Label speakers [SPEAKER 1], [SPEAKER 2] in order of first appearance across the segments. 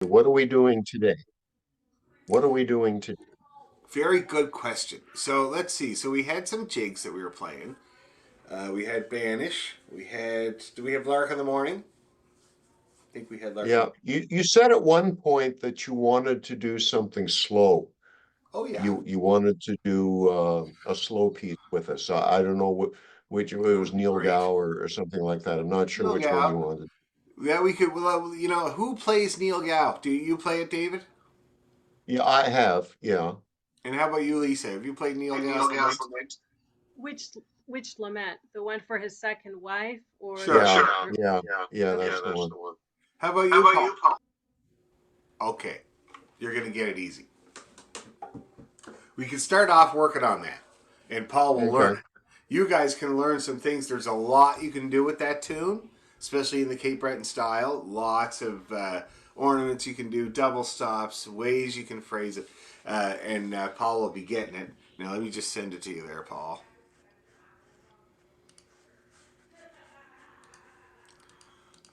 [SPEAKER 1] What are we doing today? What are we doing today?
[SPEAKER 2] Very good question. So let's see. So we had some jigs that we were playing. We had Banish. We had. Do we have Lark in the Morning? I think we had Lark in the
[SPEAKER 1] Yeah,
[SPEAKER 2] Morning.
[SPEAKER 1] you said at one point that you wanted to do something slow.
[SPEAKER 2] Oh yeah.
[SPEAKER 1] You wanted to do a slow piece with us. I don't know which it
[SPEAKER 2] That
[SPEAKER 1] was
[SPEAKER 2] would be
[SPEAKER 1] Neil
[SPEAKER 2] great.
[SPEAKER 1] Gow or something like that. I'm not sure
[SPEAKER 2] Neil
[SPEAKER 1] which one you
[SPEAKER 2] Gow.
[SPEAKER 1] wanted.
[SPEAKER 2] Yeah, we could. Well, who plays Neil Gow? Do you play it, David?
[SPEAKER 1] Yeah, I have. Yeah,
[SPEAKER 2] And how about you, Lisa? Have you played Neil
[SPEAKER 3] Neil
[SPEAKER 2] Gow's
[SPEAKER 3] Gaiman's
[SPEAKER 2] Lament?
[SPEAKER 3] Lament.
[SPEAKER 4] Which which lament? The one for his second wife or
[SPEAKER 2] Sure.
[SPEAKER 1] yeah,
[SPEAKER 4] the
[SPEAKER 3] Sure.
[SPEAKER 1] yeah, yeah.
[SPEAKER 4] okay.
[SPEAKER 1] That's the
[SPEAKER 3] That's
[SPEAKER 1] one.
[SPEAKER 3] the one.
[SPEAKER 2] How about
[SPEAKER 3] How
[SPEAKER 2] you,
[SPEAKER 3] about
[SPEAKER 2] Paul?
[SPEAKER 3] you, Paul?
[SPEAKER 2] Okay, you're gonna get it easy. We can start off working on that, and Paul will learn
[SPEAKER 1] Okay.
[SPEAKER 2] it. You guys can learn some things. There's a lot you can do with that tune, especially in the Cape Breton style. Lots of ornaments you can do, double stops, ways you can phrase it, and Paul will be getting it. Now let me just send it to you there, Paul.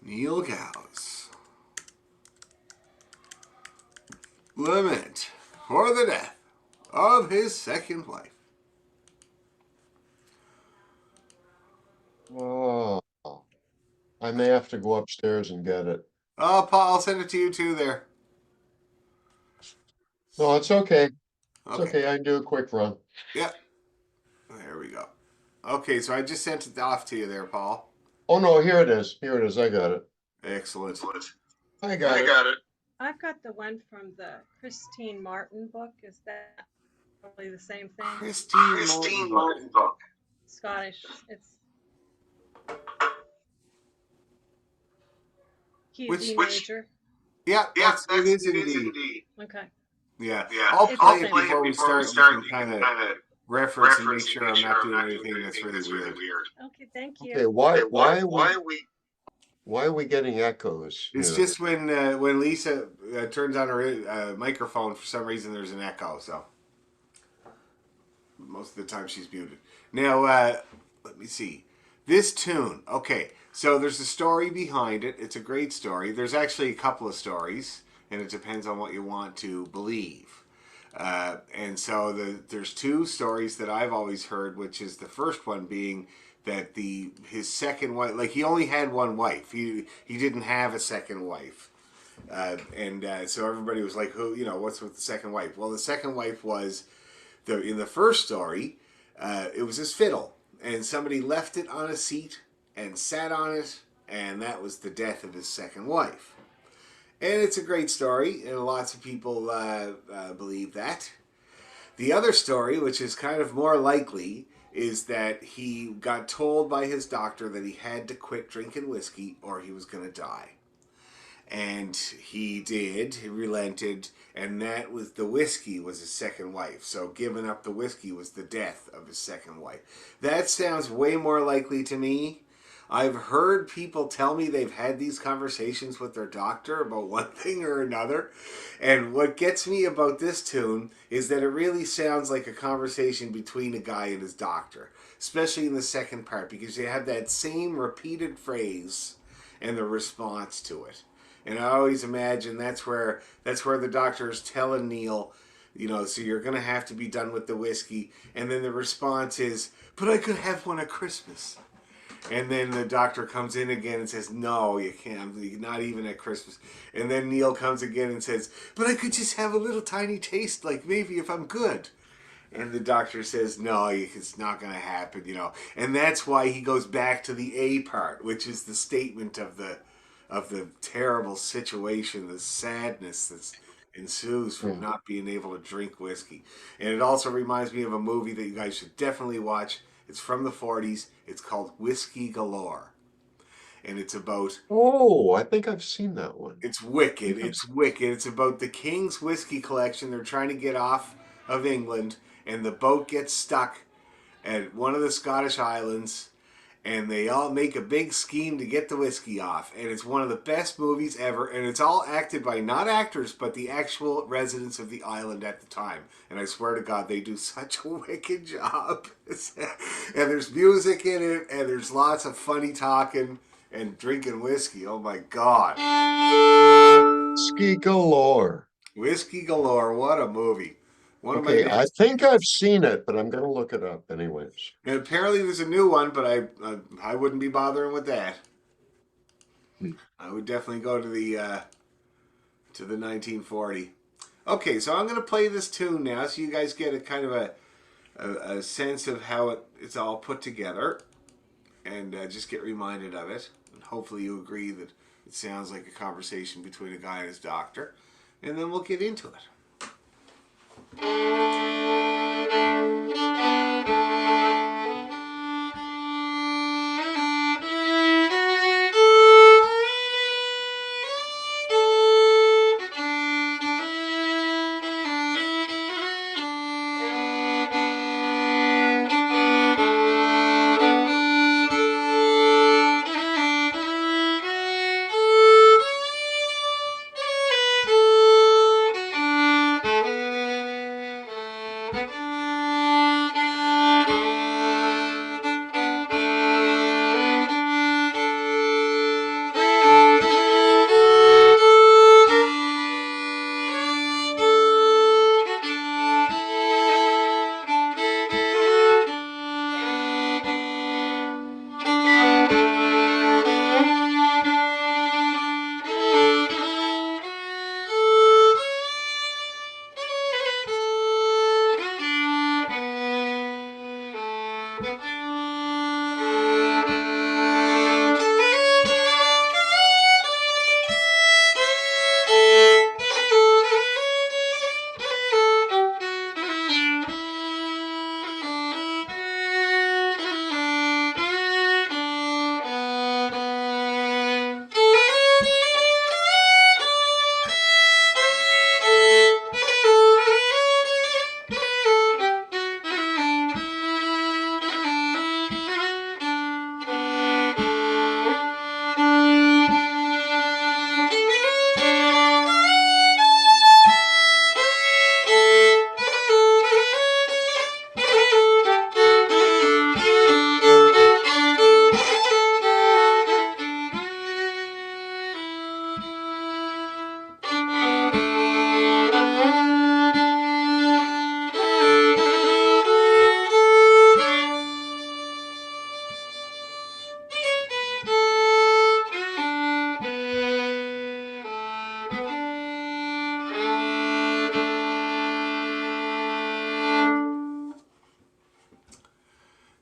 [SPEAKER 2] Neil Gow's Lament for the Death of His Second Wife.
[SPEAKER 1] Oh, I may have to go upstairs and get it.
[SPEAKER 2] Oh, Paul, I'll send it to you too there.
[SPEAKER 1] No, it's okay. It's
[SPEAKER 2] Okay.
[SPEAKER 1] okay. I can do a quick run.
[SPEAKER 2] Yep. There we go. Okay, so I just sent it off to you there, Paul.
[SPEAKER 1] Oh no, here it is. Here it is. I got it.
[SPEAKER 2] Excellent.
[SPEAKER 1] I got
[SPEAKER 3] I
[SPEAKER 1] it.
[SPEAKER 3] got it.
[SPEAKER 4] I've got the one from the Christine Martin book. Is that probably the same thing?
[SPEAKER 2] Christine Martin
[SPEAKER 3] Christine
[SPEAKER 2] book.
[SPEAKER 3] Martin book.
[SPEAKER 4] Scottish. It's key
[SPEAKER 2] Which-
[SPEAKER 4] D
[SPEAKER 3] which-
[SPEAKER 4] major.
[SPEAKER 2] Yeah,
[SPEAKER 3] Yeah,
[SPEAKER 2] it is
[SPEAKER 3] it is
[SPEAKER 2] indeed.
[SPEAKER 3] indeed.
[SPEAKER 4] Okay.
[SPEAKER 2] Yeah.
[SPEAKER 3] Yeah.
[SPEAKER 2] I'll
[SPEAKER 4] It's
[SPEAKER 2] play
[SPEAKER 4] the
[SPEAKER 2] it
[SPEAKER 4] same
[SPEAKER 2] before
[SPEAKER 4] thing.
[SPEAKER 2] we start. You can kind of reference and make sure I'm not doing anything that's really weird.
[SPEAKER 4] Okay, thank you.
[SPEAKER 1] Okay, why
[SPEAKER 3] Okay,
[SPEAKER 1] why are we getting echoes
[SPEAKER 2] It's
[SPEAKER 1] here?
[SPEAKER 2] just when Lisa turns on her microphone, for some reason there's an echo. So most of the time she's muted. Now, let me see. This tune, okay, so there's a story behind it. It's a great story. There's actually a couple of stories, and it depends on what you want to believe. And so there's two stories that I've always heard, which is the first one being that his second wife, like he only had one wife. He didn't have a second wife. And so everybody was like, who, what's with the second wife? Well, the second wife was in the first story, it was his fiddle, and somebody left it on a seat and sat on it, and that was the death of his second wife. And it's a great story, and lots of people believe that. The other story, which is kind of more likely, is that he got told by his doctor that he had to quit drinking whiskey or he was going to die. And he did. He relented, and that was the whiskey was his second wife. So giving up the whiskey was the death of his second wife. That sounds way more likely to me. I've heard people tell me they've had these conversations with their doctor about one thing or another. And what gets me about this tune is that it really sounds like a conversation between a guy and his doctor, especially in the second part, because you have that same repeated phrase and the response to it. And I always imagine that's where the doctor is telling Neil, so you're gonna have to be done with the whiskey. And then the response is, but I could have one at Christmas. And then the doctor comes in again and says, no, you can't, not even at Christmas. And then Neil comes again and says, but I could just have a little tiny taste, like maybe if I'm good. And the doctor says, no, it's not going to happen. And that's why he goes back to the A part, which is the statement of the terrible situation, the sadness that ensues from
[SPEAKER 1] Hmm.
[SPEAKER 2] not being able to drink whiskey. And it also reminds me of a movie that you guys should definitely watch. It's from the 40s. It's called Whiskey Galore. And it's about,
[SPEAKER 1] Oh, I think I've seen that one.
[SPEAKER 2] it's
[SPEAKER 1] I
[SPEAKER 2] wicked.
[SPEAKER 1] think
[SPEAKER 2] It's wicked. It's about the King's whiskey collection. They're trying to get off of England, and the boat gets stuck at one of the Scottish islands, and they all make a big scheme to get the whiskey off. And it's one of the best movies ever, and it's all acted by not actors but the actual residents of the island at the time. And I swear to God, they do such a wicked job. And there's music in it, and there's lots of funny talking and drinking whiskey. Oh my God.
[SPEAKER 1] Ski galore.
[SPEAKER 2] Whiskey Galore. What a movie. One of my
[SPEAKER 1] Okay, I
[SPEAKER 2] favorites.
[SPEAKER 1] think I've seen it, but I'm gonna look it up anyways.
[SPEAKER 2] And apparently there's a new one, but I wouldn't be bothering with that.
[SPEAKER 1] Hmm.
[SPEAKER 2] I would definitely go to the 1940. Okay, so I'm going to play this tune now, so you guys get a kind of a sense of how it's all put together, and just get reminded of it. And hopefully you agree that it sounds like a conversation between a guy and his doctor, and then we'll get into it.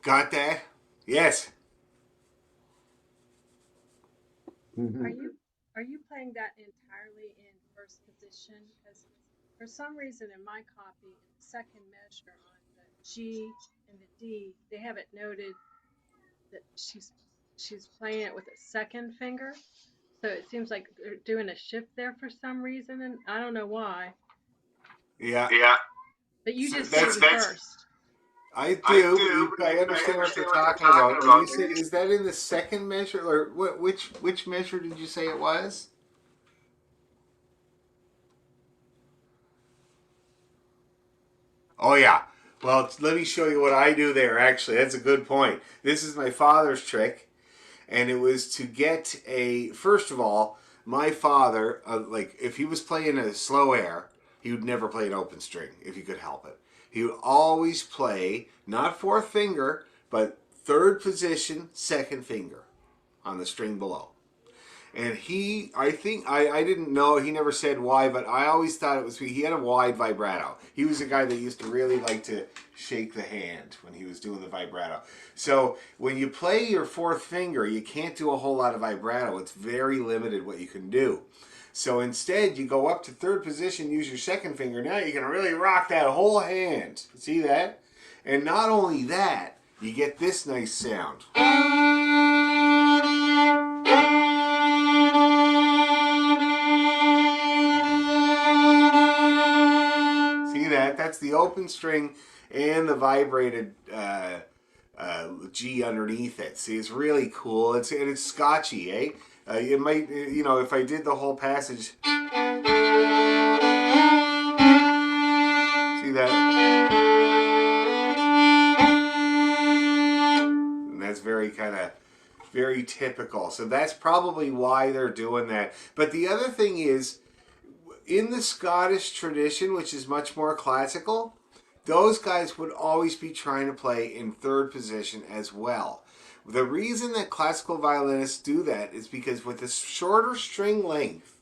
[SPEAKER 2] Got that? Yes.
[SPEAKER 4] Are
[SPEAKER 1] Mhm.
[SPEAKER 4] you playing that entirely in first position? Because for some reason in my copy, in the second measure on the G and the D, they have it noted that she's playing it with a second finger. So it seems like they're doing a shift there for some reason, and I don't know why.
[SPEAKER 2] Yeah.
[SPEAKER 4] Yeah. But you
[SPEAKER 2] So
[SPEAKER 4] just say
[SPEAKER 2] that's
[SPEAKER 4] reversed.
[SPEAKER 2] I
[SPEAKER 4] I
[SPEAKER 2] do, but
[SPEAKER 4] do, but
[SPEAKER 2] I
[SPEAKER 4] I
[SPEAKER 2] understand what you're
[SPEAKER 4] understand what you're
[SPEAKER 2] talking
[SPEAKER 4] talking
[SPEAKER 2] about. When you
[SPEAKER 4] about.
[SPEAKER 2] say, is that in the second measure, or which measure did you say it was? Oh yeah. Well, let me show you what I do there. Actually, that's a good point. This is my father's trick, and it was to get a. First of all, my father, like if he was playing a slow air, he would never play an open string if he could help it. He would always play not fourth finger, but third position, second finger on the string below. And I think, I didn't know, he never said why, but I always thought it was, he had a wide vibrato. He was a guy that used to really like to shake the hand when he was doing the vibrato. So when you play your fourth finger, you can't do a whole lot of vibrato. It's very limited what you can do. So instead, you go up to third position, use your second finger. Now you can really rock that whole hand. See that? And not only that, you get this nice sound. See that? That's the open string and the vibrated G underneath it. See, it's really cool. It's Scotchy, eh? It might, if I did the whole passage. See that? And that's very typical. So that's probably why they're doing that. But the other thing is, in the Scottish tradition, which is much more classical, those guys would always be trying to play in third position as well. The reason that classical violinists do that is because with a shorter string length,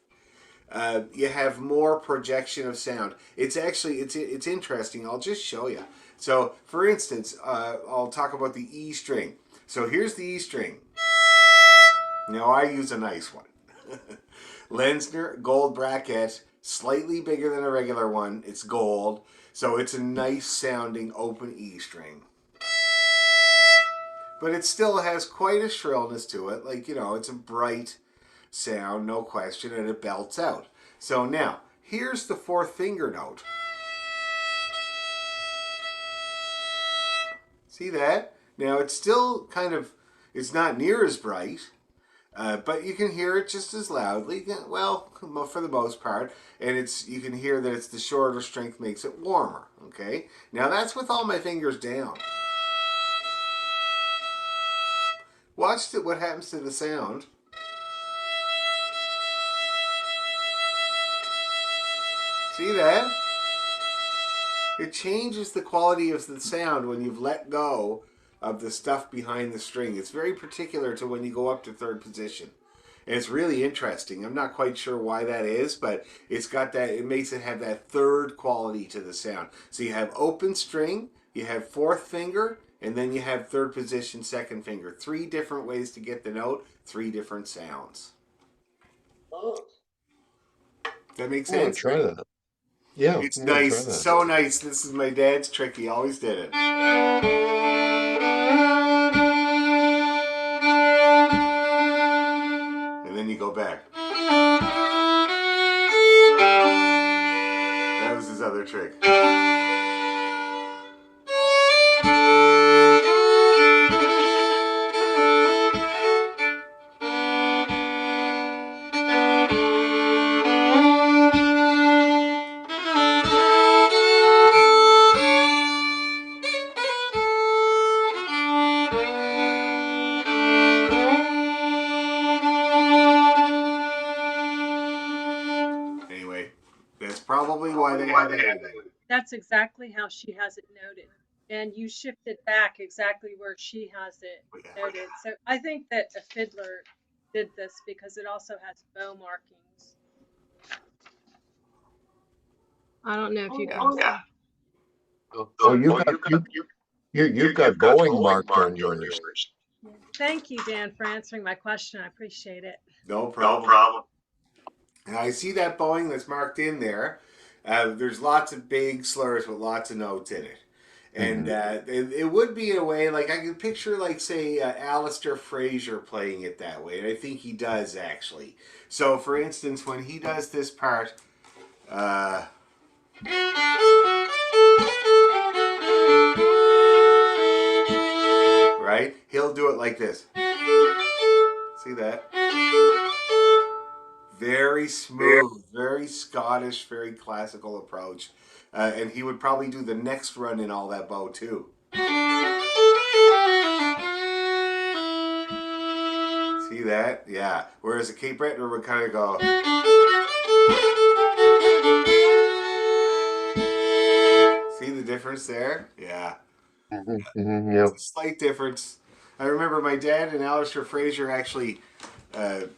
[SPEAKER 2] you have more projection of sound. It's actually it's interesting. I'll just show you. So, for instance, I'll talk about the E string. So here's the E string. Now I use a nice one. Lenzner gold bracket, slightly bigger than a regular one. It's gold, so it's a nice sounding open E string. But it still has quite a shrillness to it. Like, you know, it's a bright sound, no question, and it belts out. So now, here's the fourth finger note. See that? Now it's still kind of, it's not near as bright, but you can hear it just as loudly, well, for the most part, and you can hear that it's the shorter strength makes it warmer, okay? Now that's with all my fingers down. Watch what happens to the sound. See that? It changes the quality of the sound when you've let go of the stuff behind the string. It's very particular to when you go up to third position. And it's really interesting. I'm not quite sure why that is, but it's got that, it makes it have that third quality to the sound. So you have open string, you have fourth finger, and then you have third position, second finger. 3 different ways to get the note, 3 different sounds.
[SPEAKER 1] Oh,
[SPEAKER 2] Does that make
[SPEAKER 1] I'm gonna
[SPEAKER 2] sense?
[SPEAKER 1] try that. Yeah,
[SPEAKER 2] It's
[SPEAKER 1] I'm gonna try
[SPEAKER 2] nice.
[SPEAKER 1] that.
[SPEAKER 2] So nice. This is my dad's trick. He always did it. And then you go back. That was his other trick. Anyway, that's probably why they have it.
[SPEAKER 4] That's exactly how she has it noted. And you shifted back exactly where she has it noted. So I think that a fiddler did this because it also has bow markings. I don't know if you can see.
[SPEAKER 1] Oh, you've got Boeing marked on yours.
[SPEAKER 4] Yeah. Thank you, Dan, for answering my question. I appreciate it.
[SPEAKER 2] No problem. And I see that bowing that's marked in there. There's lots of big slurs with lots of notes in it. And it would be a way, like I can picture, like, say, Alistair Fraser playing it that way. And I think he does, actually. So, for instance, when he does this part, right? He'll do it like this. See that? Very smooth, very Scottish, very classical approach. And he would probably do the next run in all that bow too. See that? Yeah. Whereas a Cape Breton would kind of go. See the difference there? Yeah.
[SPEAKER 1] Yeah.
[SPEAKER 2] It's a slight difference. I remember my dad and Alistair Fraser actually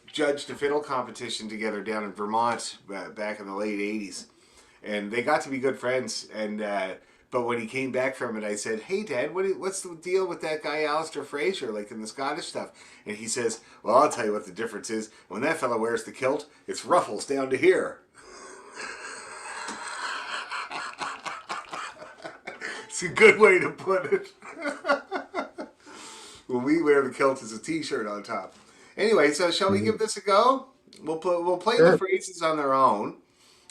[SPEAKER 2] judged a fiddle competition together down in Vermont back in the late 80s. And they got to be good friends. And but when he came back from it, I said, "Hey, Dad, what's the deal with that guy Alistair Fraser, like in the Scottish stuff?" And he says, "Well, I'll tell you what the difference is. When that fella wears the kilt, it's ruffles down to here." It's a good way to put it. When we wear the kilt as a t-shirt on top. Anyway, so shall we give this a go? We'll play the phrases on their own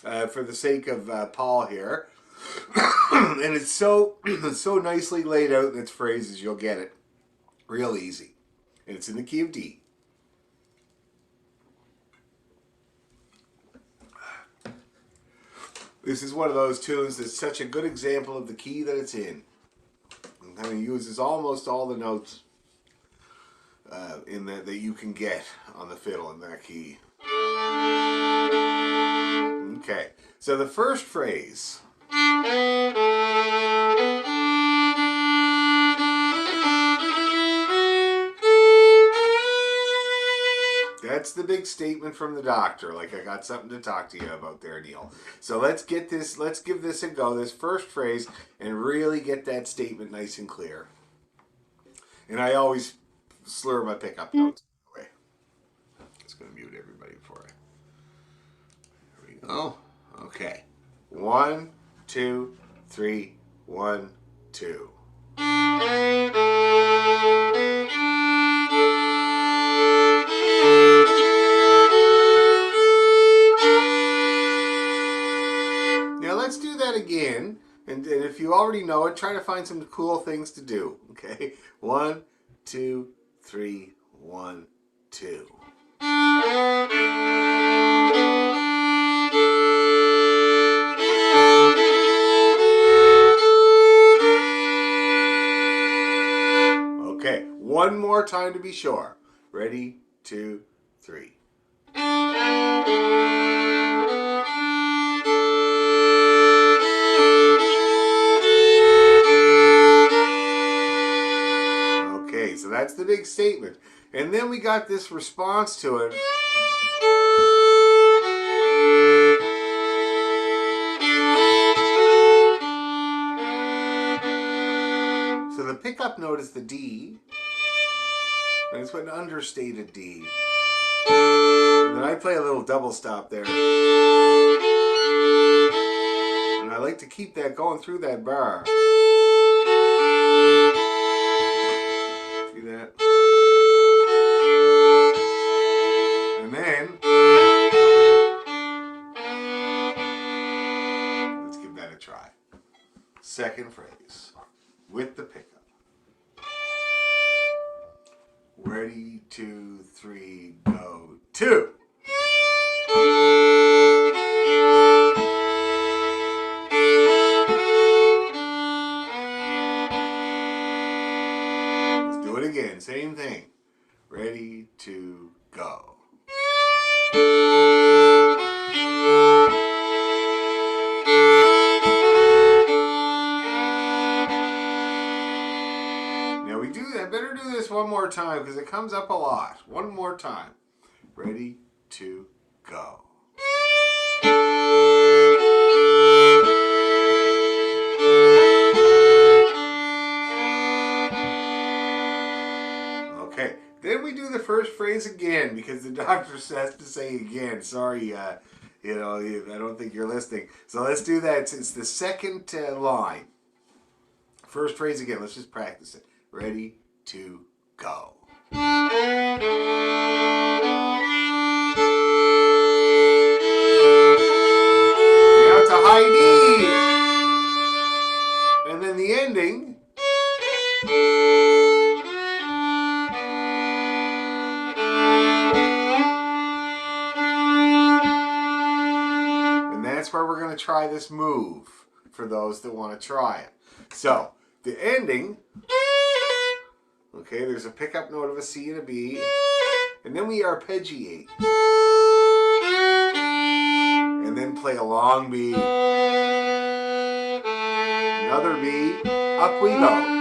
[SPEAKER 2] for the sake of Paul here. And it's so nicely laid out in its phrases, you'll get it real easy. And it's in the key of D. This is one of those tunes that's such a good example of the key that it's in. It kind of uses almost all the notes in that you can get on the fiddle in that key. Okay, so the first phrase. That's the big statement from the doctor. Like, I got something to talk to you about there, Neil. So let's give this a go, this first phrase, and really get that statement nice and clear. And I always slur my pickup notes. Anyway, just going to mute everybody for it. There we go. Okay. 1, 2, 3, 1, 2. Now let's do that again. And if you already know it, try to find some cool things to do. Okay? 1, 2, 3, 1, 2. Okay, one more time to be sure. Ready, 2, 3. Okay, so that's the big statement. And then we got this response to it. So the pickup note is the D. And it's an understated D. And then I play a little double stop there. And I like to keep that going through that bar. See that? And then let's give that a try. Second phrase with the pickup. Ready, 2, 3, go, 2. Let's do it again. Same thing. Ready, 2, go. I better do this one more time because it comes up a lot. One more time. Ready, 2, go. Okay, then we do the first phrase again because the doctor says to say again. Sorry, I don't think you're listening. So let's do that. It's the second line. First phrase again. Let's just practice it. Ready, 2, go. Now it's a high D. And then the ending. And that's where we're going to try this move for those that want to try it. So, the ending. Okay, there's a pickup note of a C and a B, and then we arpeggiate, and then play a long B, another B, up we go.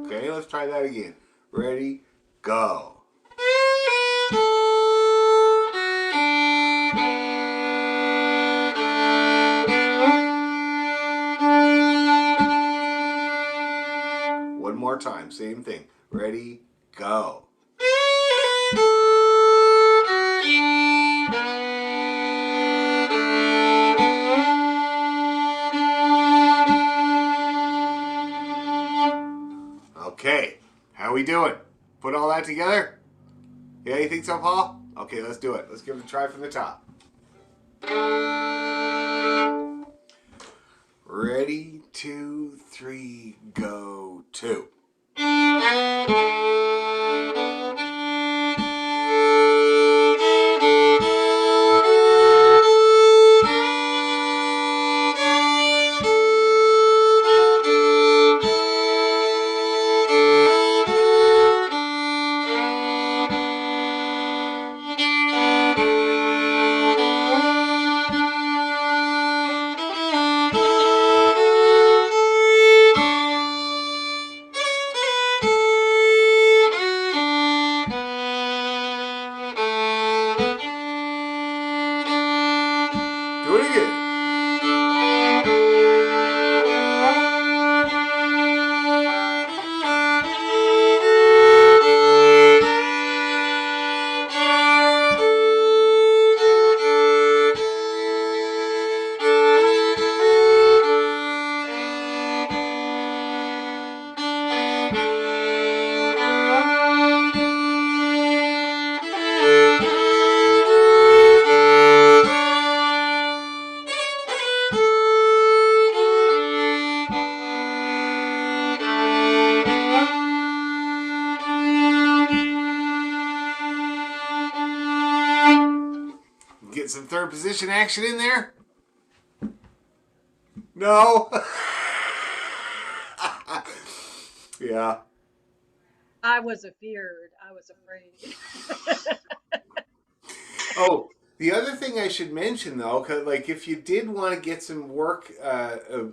[SPEAKER 2] Okay, let's try that again. Ready, go. One more time, same thing. Ready, go. Okay, how we doing? Put all that together? Yeah, you think so, Paul? Okay, let's do it. Let's give it a try from the top. Ready, 2, 3, go, 2. get some third position action in there? No? Yeah.
[SPEAKER 4] I was afeared. I was afraid.
[SPEAKER 2] Oh, the other thing I should mention though, 'cause, like if you did want to get some work,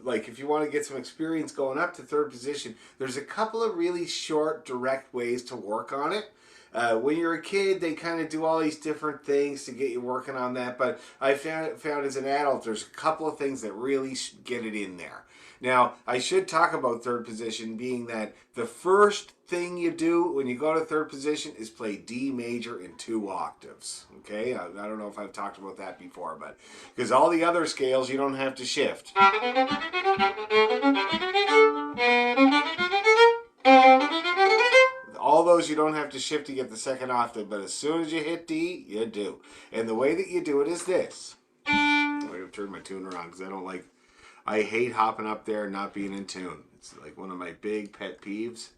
[SPEAKER 2] like if you want to get some experience going up to third position, there's a couple of really short, direct ways to work on it. When you're a kid, they kind of do all these different things to get you working on that. But I found as an adult, there's a couple of things that really get it in there. Now, I should talk about third position, being that the first thing you do when you go to third position is play D major in 2 octaves. Okay, I don't know if I've talked about that before, but because all the other scales you don't have to shift. All those you don't have to shift to get the second octave, but as soon as you hit D, you do. And the way that you do it is this. I'm going to turn my tuner on because I hate hopping up there and not being in tune. It's like one of my big pet peeves.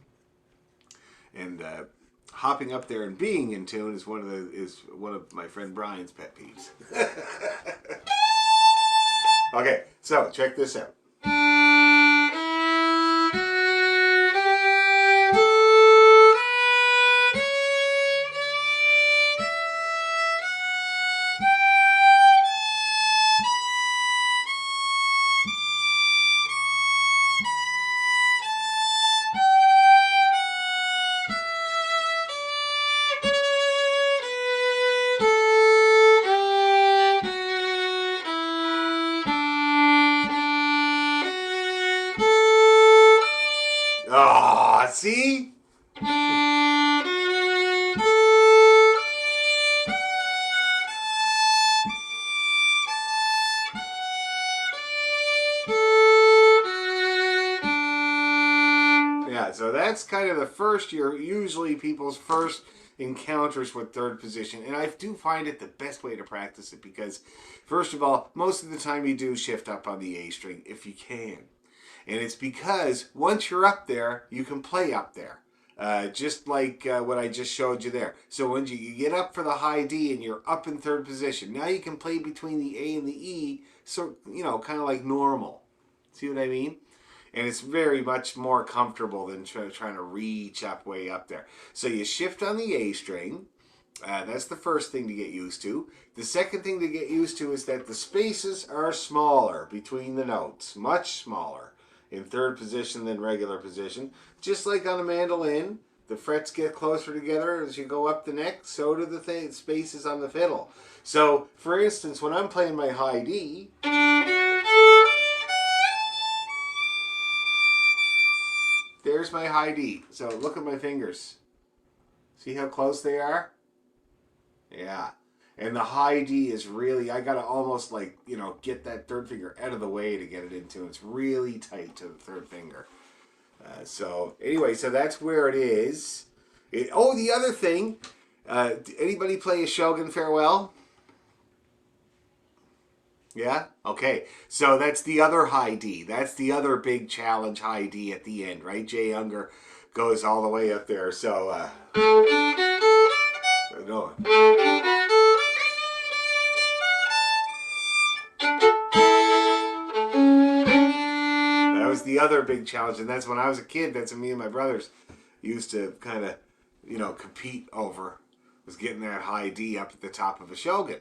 [SPEAKER 2] And hopping up there and being in tune is one of my friend Brian's pet peeves. Okay, so check this out. Ah, see? Yeah, so that's kind of the first year, usually people's first encounters with third position. And I do find it the best way to practice it because, first of all, most of the time you do shift up on the A string if you can. And it's because once you're up there, you can play up there. Just like what I just showed you there. So when you get up for the high D and you're up in third position, now you can play between the A and the E, so, you know, kind of like normal. See what I mean? And it's very much more comfortable than trying to reach up way up there. So you shift on the A string. That's the first thing to get used to. The second thing to get used to is that the spaces are smaller between the notes, much smaller in third position than regular position. Just like on a mandolin, the frets get closer together as you go up the neck, so do the spaces on the fiddle. So, for instance, when I'm playing my high D, there's my high D. So look at my fingers. See how close they are? Yeah. And the high D is really, I gotta almost like, you know, get that third finger out of the way to get it into. It's really tight to the third finger. So anyway, so that's where it is. Oh, the other thing, anybody play a Shogun Farewell? Yeah? Okay. So that's the other high D. That's the other big challenge high D at the end, right? Jay Unger goes all the way up there. So, no. That was the other big challenge, and that's when I was a kid. That's what me and my brothers used to kind of, you know, compete over, was getting that high D up at the top of a Shogun.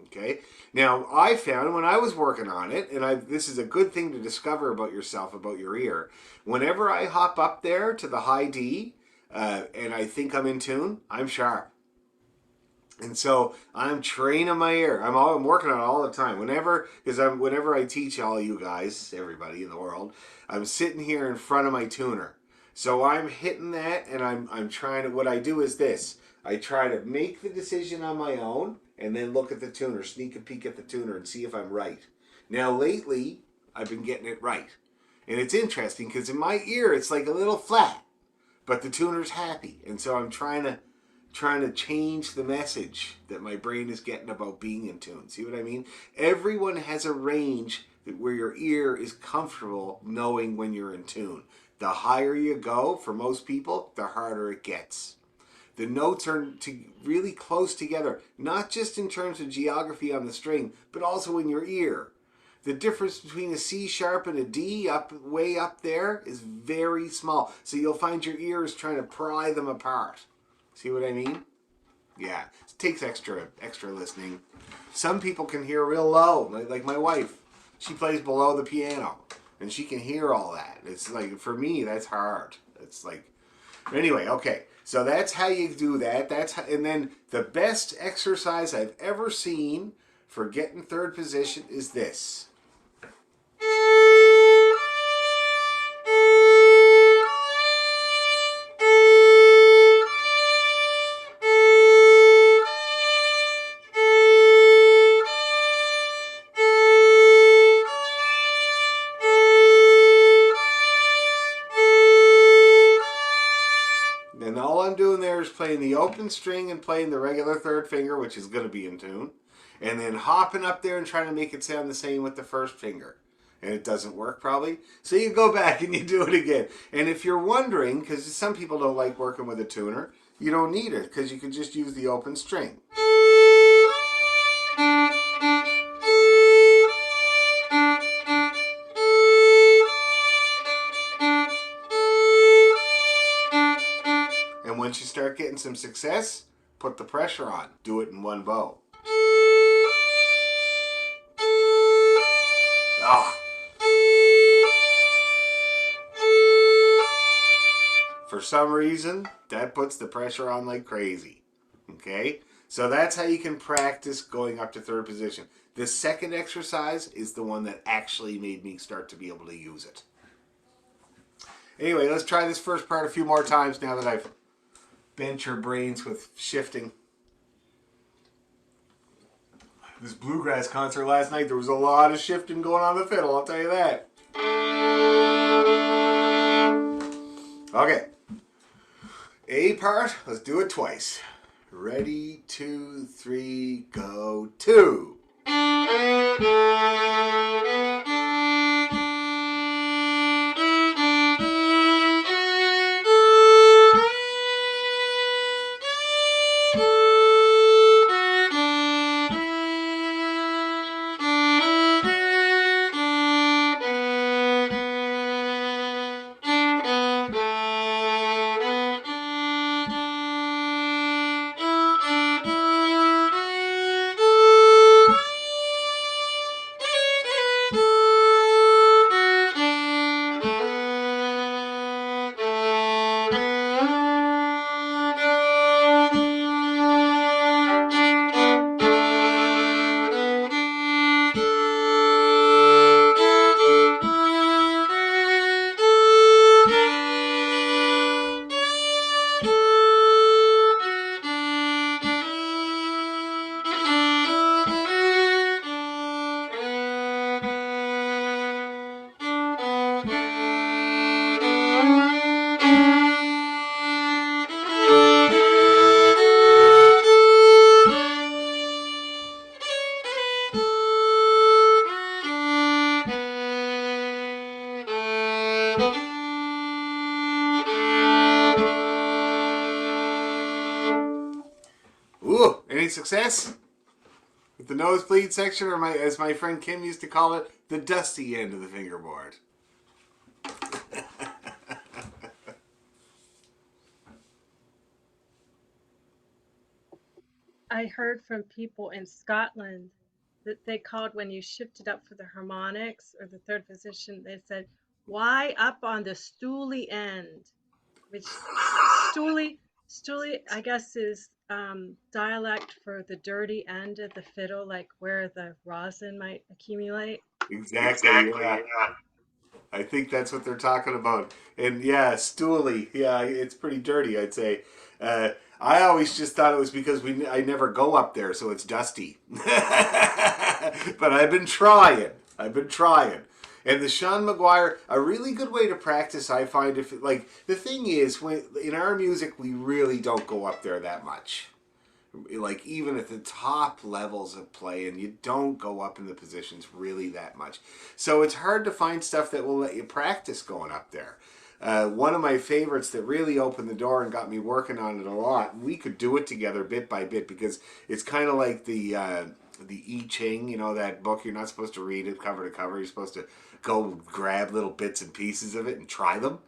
[SPEAKER 2] Okay. Now, I found when I was working on it, and this is a good thing to discover about yourself, about your ear. Whenever I hop up there to the high D, and I think I'm in tune, I'm sharp. And so I'm training my ear. I'm working on it all the time. Whenever I teach all you guys, everybody in the world, I'm sitting here in front of my tuner. So I'm hitting that, and I'm trying to. What I do is this: I try to make the decision on my own, and then look at the tuner, sneak a peek at the tuner, and see if I'm right. Now lately, I've been getting it right, and it's interesting because in my ear it's like a little flat, but the tuner's happy, and so I'm trying to change the message that my brain is getting about being in tune. See what I mean? Everyone has a range where your ear is comfortable knowing when you're in tune. The higher you go, for most people, the harder it gets. The notes are really close together, not just in terms of geography on the string, but also in your ear. The difference between a C sharp and a D way up there is very small. So you'll find your ears trying to pry them apart. See what I mean? Yeah, it takes extra listening. Some people can hear real low, like my wife. She plays below the piano, and she can hear all that. It's like, for me, that's hard. It's like, anyway, okay. So that's how you do that. And then the best exercise I've ever seen for getting third position is this. And all I'm doing there is playing the open string and playing the regular third finger, which is going to be in tune, and then hopping up there and trying to make it sound the same with the first finger. And it doesn't work probably. So you go back and you do it again. And if you're wondering, because some people don't like working with a tuner, you don't need it because you can just use the open string. And once you start getting some success, put the pressure on. Do it in one bow. Ah. For some reason, that puts the pressure on like crazy. Okay? So that's how you can practice going up to third position. The second exercise is the one that actually made me start to be able to use it. Anyway, let's try this first part a few more times now that I've bent your brains with shifting. This bluegrass concert last night, there was a lot of shifting going on the fiddle, I'll tell you that. Okay. A part, let's do it twice. Ready, 2, 3, go, 2. Ooh, any success? With the nosebleed section, or as my friend Kim used to call it, the dusty end of the fingerboard.
[SPEAKER 4] I heard from people in Scotland that they called when you shifted up for the harmonics or the third position, they said, why up on the stooly end? Which stooly, I guess, is dialect for the dirty end of the fiddle, like where the rosin might accumulate.
[SPEAKER 2] Exactly, yeah. I think that's what they're talking about. And yeah, stooly. Yeah, it's pretty dirty, I'd say. I always just thought it was because I never go up there, so it's dusty. But I've been trying. And the Sean Maguire, a really good way to practice, I find, the thing is, in our music, we really don't go up there that much. Like, even at the top levels of playing, you don't go up in the positions really that much. So it's hard to find stuff that will let you practice going up there. One of my favorites that really opened the door and got me working on it a lot. We could do it together bit by bit because it's kind of like the I Ching, you know, that book. You're not supposed to read it cover to cover. You're supposed to go grab little bits and pieces of it and try them.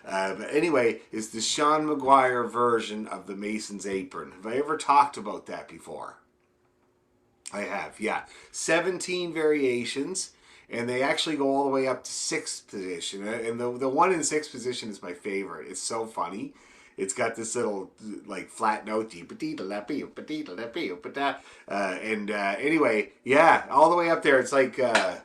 [SPEAKER 2] But anyway, it's the Sean Maguire version of the Mason's Apron. Have I ever talked about that before? I have, yeah. 17 variations, and they actually go all the way up to 6th position. And the one in 6th position is my favorite. It's so funny. It's got this little like flat note, and anyway, yeah, all the way up there. It's like yeah.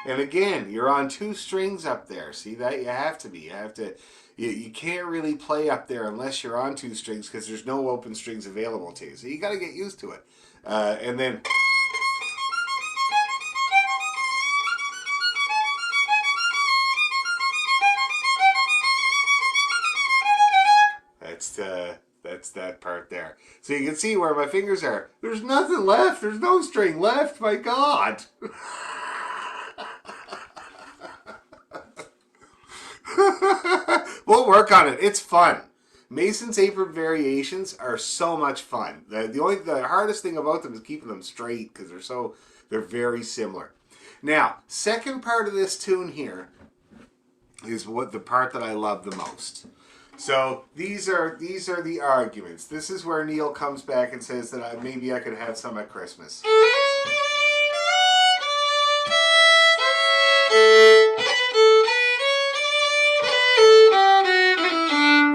[SPEAKER 2] And again, you're on 2 strings up there. See that? You have to be. You can't really play up there unless you're on 2 strings because there's no open strings available to you. So you got to get used to it. And then... That's that part there. So you can see where my fingers are. There's nothing left. There's no string left. My God. We'll work on it. It's fun. Mason's Apron variations are so much fun. The hardest thing about them is keeping them straight because they're very similar. Now, second part of this tune here is what the part that I love the most. So these are the arguments. This is where Neil comes back and says that maybe I could have some at Christmas.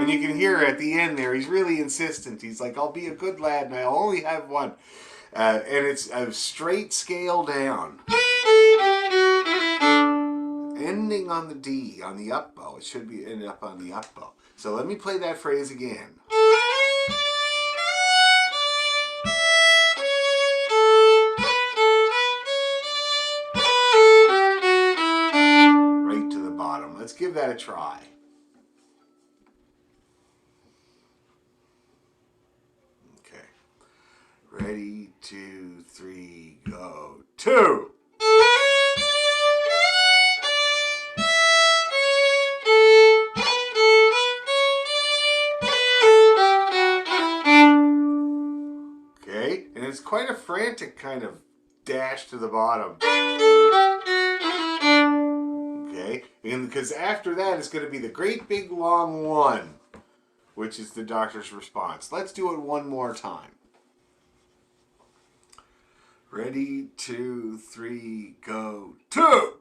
[SPEAKER 2] And you can hear at the end there, he's really insistent. He's like, I'll be a good lad and I'll only have one. And it's a straight scale down. Ending on the D, on the up bow. It should be ending up on the up bow. So let me play that phrase again. Right to the bottom. Let's give that a try. Okay. Ready, 2, 3, go. 2. It's quite a frantic kind of dash to the bottom. Okay, and because after that it's going to be the great big long 1, which is the doctor's response. Let's do it one more time. Ready, 2, 3, go. 2.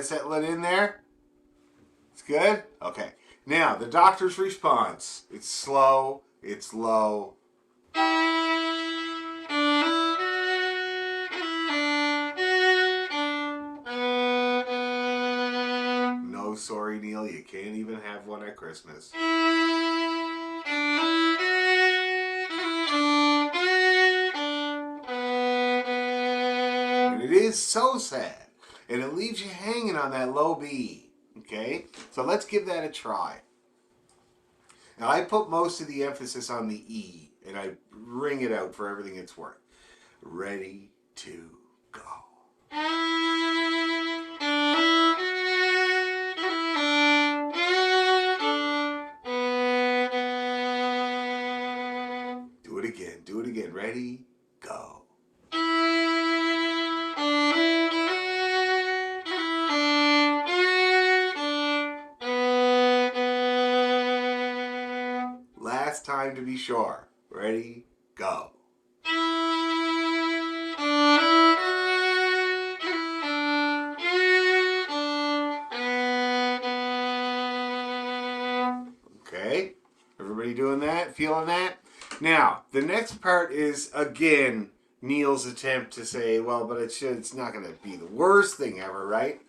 [SPEAKER 2] Settling in there? It's good? Okay. Now, the doctor's response. It's slow. It's low. No, sorry, Neil. You can't even have one at Christmas. And it is so sad. And it leaves you hanging on that low B. Okay? So let's give that a try. Now I put most of the emphasis on the E. And I ring it out for everything it's worth. Ready, to, go. Do it again. Do it again. Ready, go. Last time to be sure. Ready, go. Okay, everybody doing that? Feeling that? Now, the next part is, again, Neil's attempt to say, well, but it's not going to be the worst thing ever, right?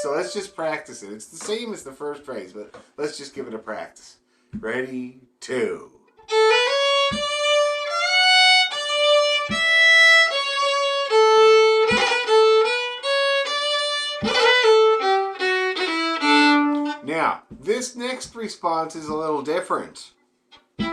[SPEAKER 2] So let's just practice it. It's the same as the first phrase, but let's just give it a practice. Ready, 2. Now, this next response is a little different. And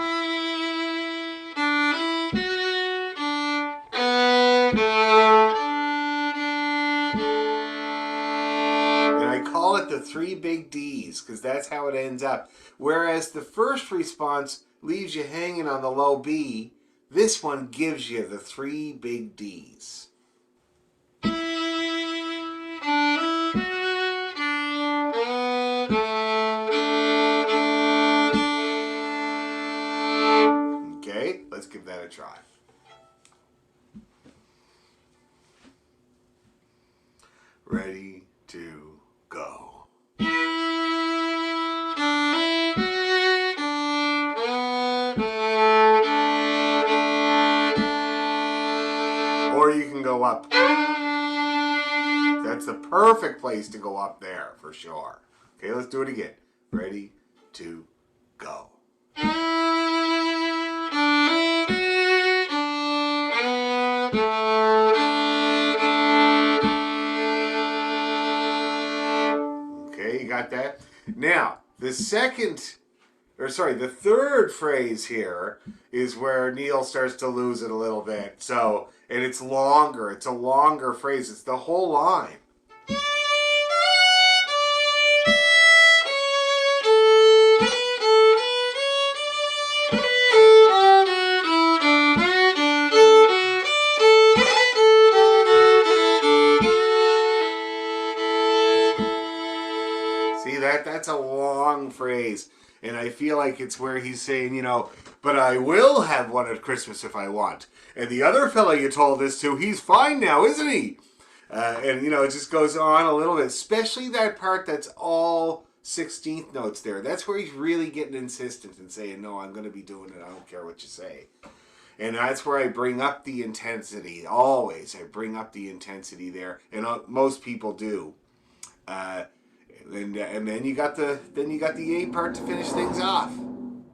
[SPEAKER 2] I call it the three big D's because that's how it ends up. Whereas the first response leaves you hanging on the low B, this one gives you the three big D's. Okay, let's give that a try. Ready to go. Or you can go up. That's the perfect place to go up there for sure. Okay, let's do it again. Ready to go. Okay, you got that? Now, the third phrase here is where Neil starts to lose it a little bit. So, and it's longer. It's a longer phrase. It's the whole line. See that? That's a long phrase. And I feel like it's where he's saying, you know, but I will have one at Christmas if I want. And the other fellow you told this to, he's fine now, isn't he? And, you know, it just goes on a little bit, especially that part that's all 16th notes there. That's where he's really getting insistent and saying, no, I'm going to be doing it. I don't care what you say. And that's where I bring up the intensity. Always, I bring up the intensity there. And most people do. And then you got the A part to finish things off,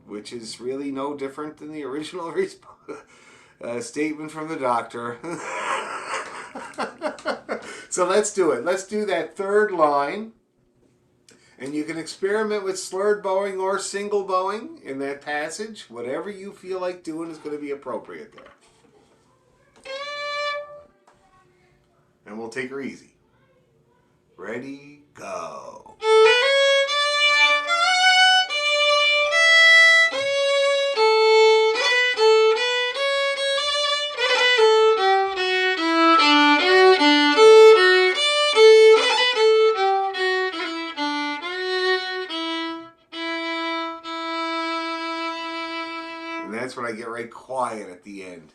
[SPEAKER 2] which is really no different than the original statement from the doctor. So let's do it. Let's do that third line, and you can experiment with slurred bowing or single bowing in that passage. Whatever you feel like doing is going to be appropriate there. And we'll take her easy. Ready, go. And that's when I get right quiet at the end.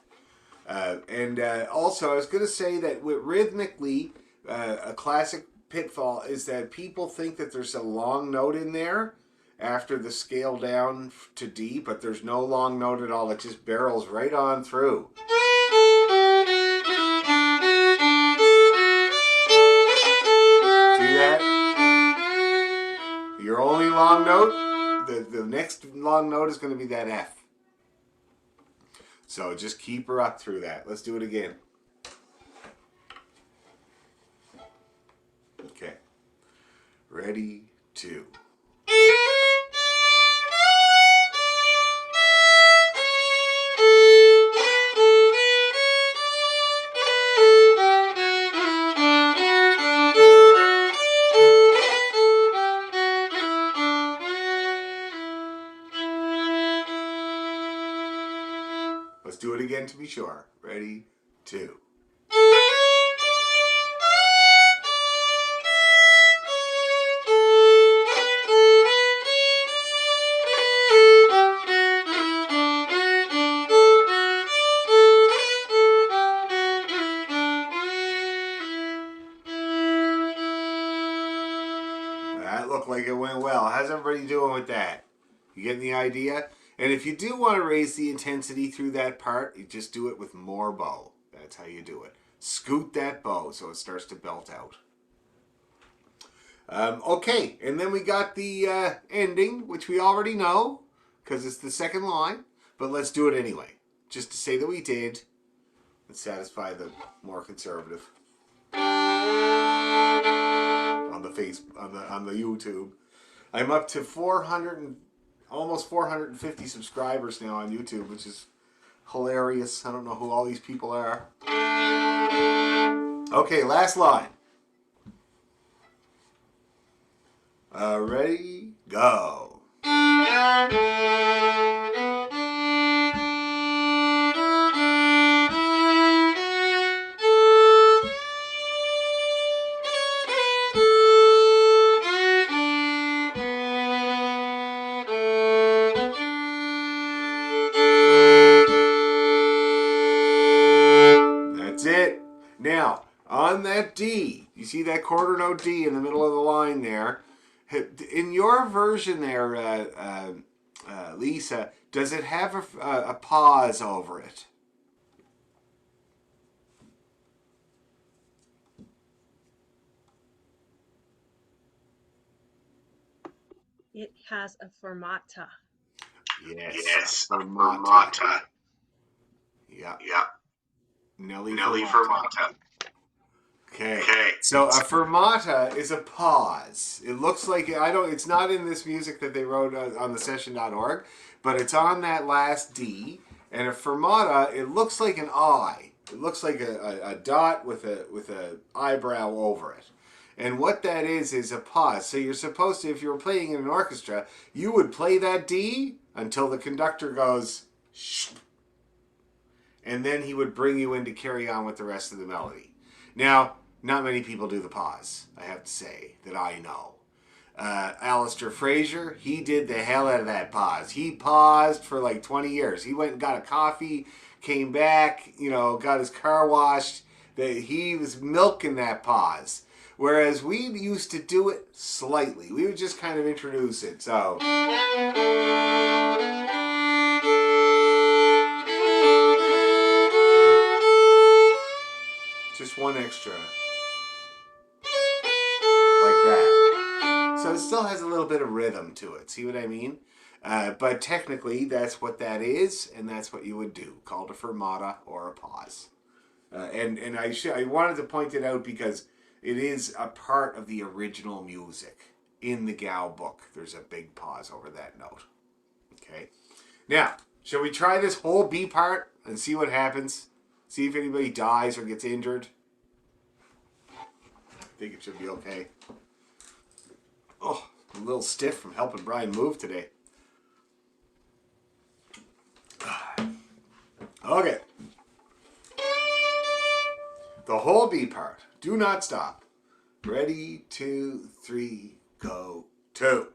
[SPEAKER 2] Also, I was going to say that rhythmically, a classic pitfall is that people think that there's a long note in there after the scale down to D, but there's no long note at all. It just barrels right on through. See that? Your only long note, the next long note is going to be that F. So just keep her up through that. Let's do it again. Okay. Ready, two. Let's do it again to be sure. Ready, two. That looked like it went well. How's everybody doing with that? You getting the idea? And if you do want to raise the intensity through that part, you just do it with more bow. That's how you do it. Scoot that bow so it starts to belt out. Okay, and then we got the ending, which we already know, because it's the second line. But let's do it anyway, just to say that we did, and satisfy the more conservative on the YouTube. I'm up to 400 and almost 450 subscribers now on YouTube, which is hilarious. I don't know who all these people are. Okay, last line. Ready, go. That's it. Now, on that D, you see that quarter note D in the middle of the line there? In your version there, Lisa, does it have a pause over it?
[SPEAKER 4] It has a fermata.
[SPEAKER 2] Yes, fermata. Yeah. Nelly fermata. Okay. So a fermata is a pause. It looks like it's not in this music that they wrote on the session.org, but it's on that last D. And a fermata, it looks like an I. It looks like a dot with a eyebrow over it. And what that is a pause. So you're supposed to, if you were playing in an orchestra, you would play that D until the conductor goes shh, and then he would bring you in to carry on with the rest of the melody. Now, not many people do the pause, I have to say, that I know. Alistair Fraser, he did the hell out of that pause. He paused for like 20 years. He went and got a coffee, came back, got his car washed. He was milking that pause. Whereas we used to do it slightly. We would just kind of introduce it. So. Just one extra. Like that. So it still has a little bit of rhythm to it. See what I mean? But technically, that's what that is, and that's what you would do. Called a fermata or a pause. And I wanted to point it out because it is a part of the original music. In the Gow book, there's a big pause over that note. Okay? Now, shall we try this whole B part and see what happens? See if anybody dies or gets injured? I think it should be okay. Oh, I'm a little stiff from helping Brian move today. Okay. The whole B part. Do not stop. Ready, 2, 3, go, 2.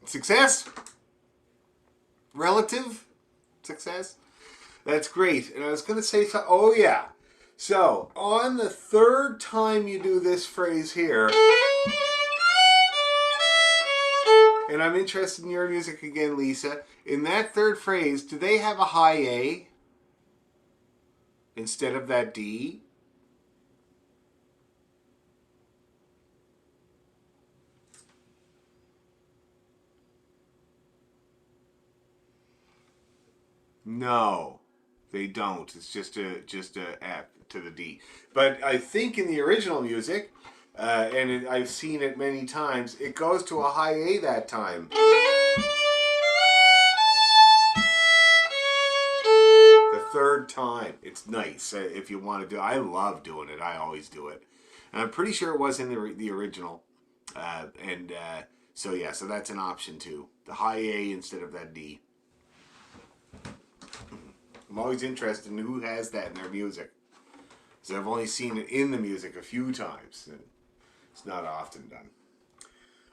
[SPEAKER 2] Success? Relative success? That's great. And I was going to say, oh yeah. So, on the third time you do this phrase here, and I'm interested in your music again, Lisa, in that third phrase, do they have a high A instead of that D? No. They don't. It's just a F to the D. But I think in the original music, I've seen it many times, it goes to a high A that time. The third time. It's nice if you want to do it. I love doing it. I always do it. And I'm pretty sure it was in the original. So yeah, so that's an option too. The high A instead of that D. I'm always interested in who has that in their music. So I've only seen it in the music a few times. And it's not often done.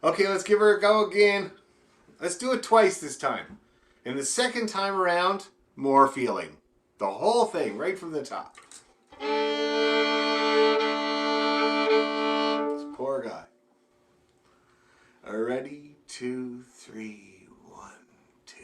[SPEAKER 2] Okay, let's give her a go again. Let's do it twice this time. And the second time around, more feeling. The whole thing, right from the top. This poor guy. Ready, 2, 3, 1, 2.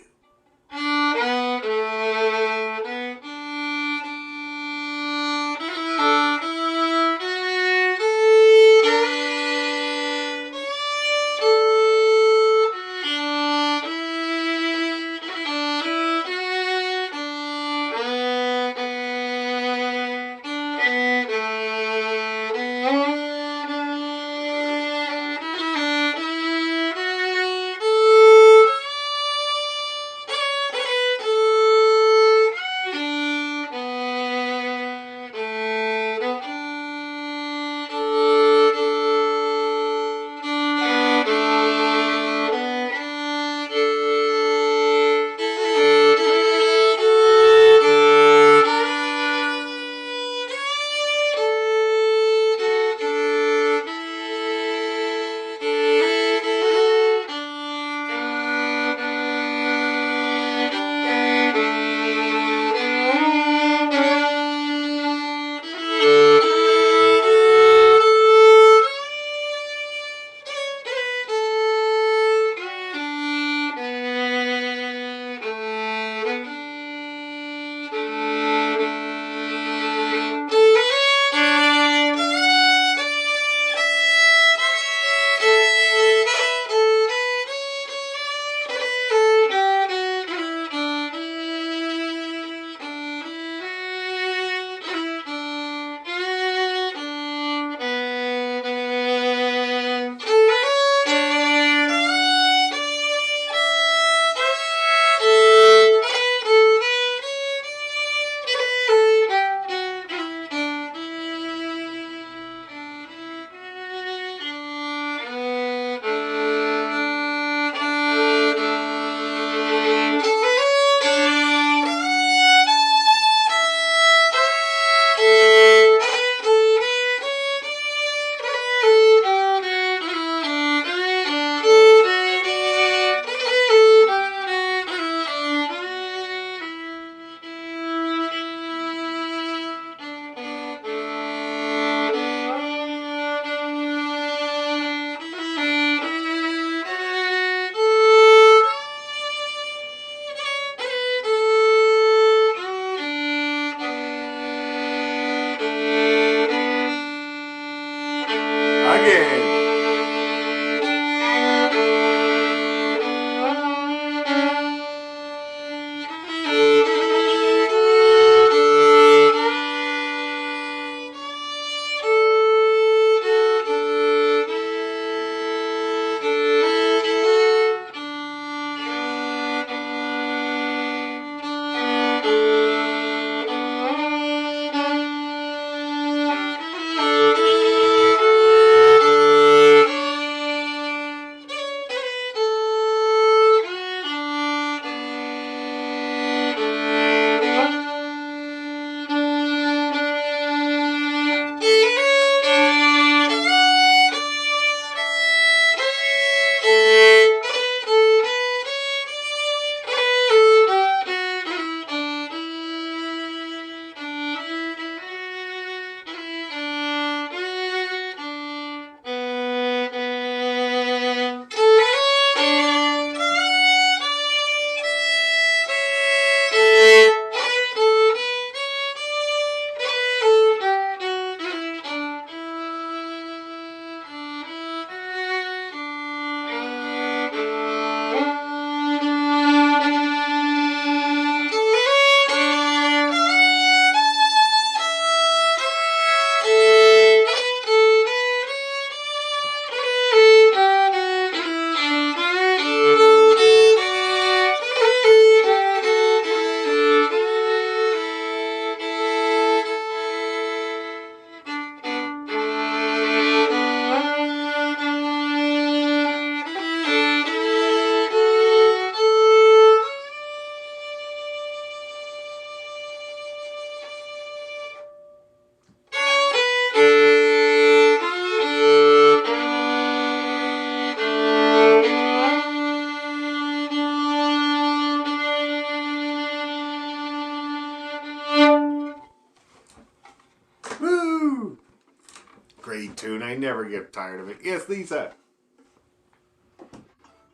[SPEAKER 2] great tune. I never get tired of it. Yes, Lisa.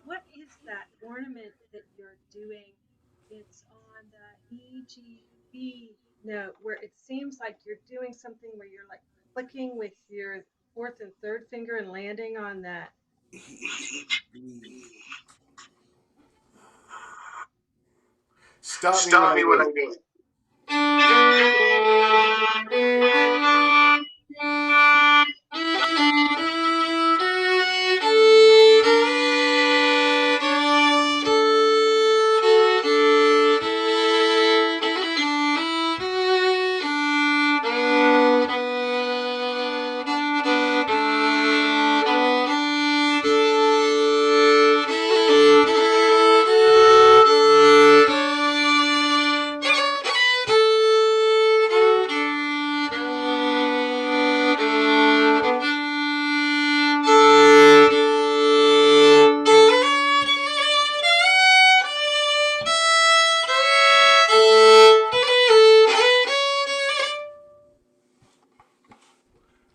[SPEAKER 4] What is that ornament that you're doing? It's on the E, G, B note where it seems like you're doing something where you're like clicking with your fourth and third finger and landing on that.
[SPEAKER 2] Stop me when
[SPEAKER 3] Stop
[SPEAKER 2] I
[SPEAKER 3] me when
[SPEAKER 2] do
[SPEAKER 3] I
[SPEAKER 2] it.
[SPEAKER 3] do it.